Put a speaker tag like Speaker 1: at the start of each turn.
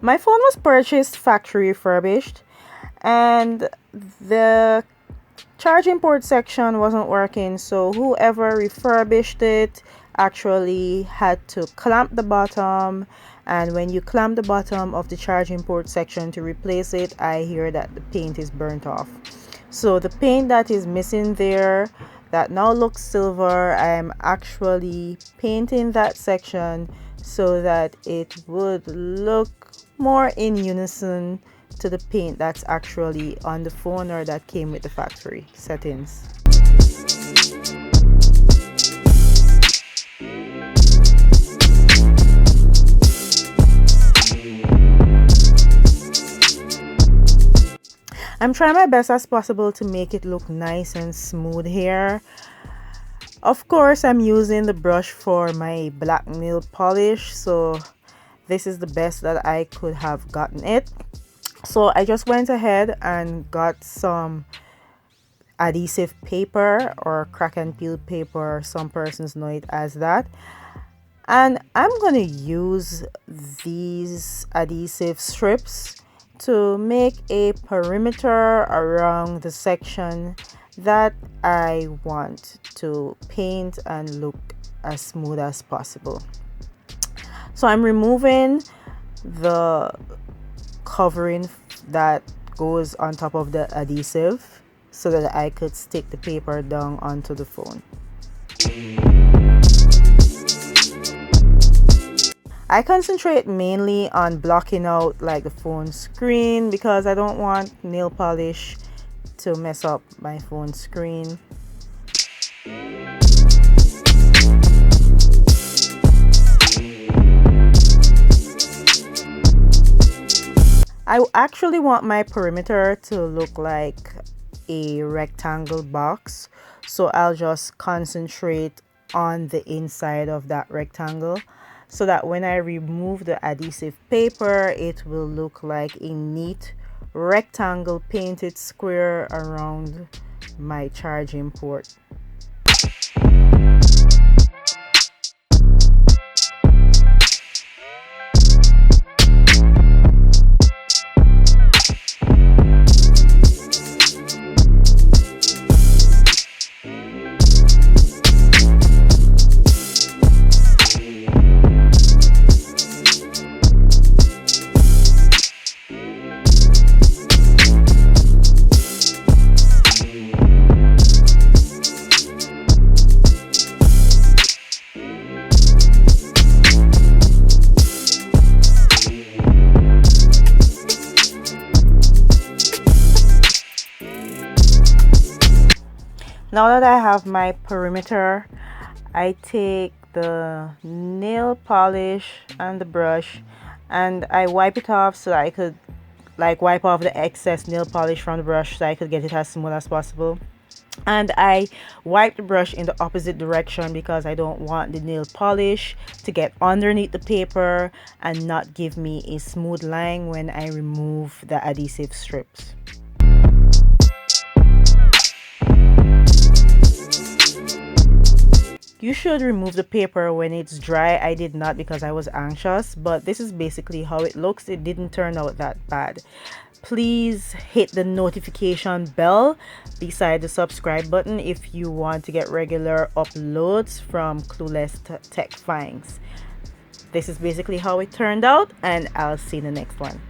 Speaker 1: My phone was purchased factory refurbished, and the charging port section wasn't working, so whoever refurbished it actually had to clamp the bottom, and when you clamp the bottom of the charging port section to replace it, I hear that the paint is burnt off. So the paint that is missing there, that now looks silver, I am actually painting that section so that it would look more in unison to the paint that's actually on the phone or that came with the factory settings. I'm trying my best as possible to make it look nice and smooth here. Of course, I'm using the brush for my black nail polish, so this is the best that I could have gotten it. So I just went ahead and got some adhesive paper, or crack and peel paper, some persons know it as that, and I'm going to use these adhesive strips to make a perimeter around the section that I want to paint and look as smooth as possible. So I'm removing the covering that goes on top of the adhesive so that I could stick the paper down onto the phone. I concentrate mainly on blocking out like the phone screen because I don't want nail polish to mess up my phone screen. I actually want my perimeter to look like a rectangle box, so I'll just concentrate on the inside of that rectangle so that when I remove the adhesive paper, it will look like a neat rectangle painted square around my charging port. Now that I have my perimeter, I take the nail polish and the brush and I wipe it off so that I could wipe off the excess nail polish from the brush so I could get it as smooth as possible. And I wipe the brush in the opposite direction because I don't want the nail polish to get underneath the paper and not give me a smooth line when I remove the adhesive strips. You should remove the paper when it's dry. I did not because I was anxious, but this is basically how it looks. It didn't turn out that bad. Please hit the notification bell beside the subscribe button if you want to get regular uploads from Clueless Tech Finds. This is basically how it turned out, and I'll see you in the next one.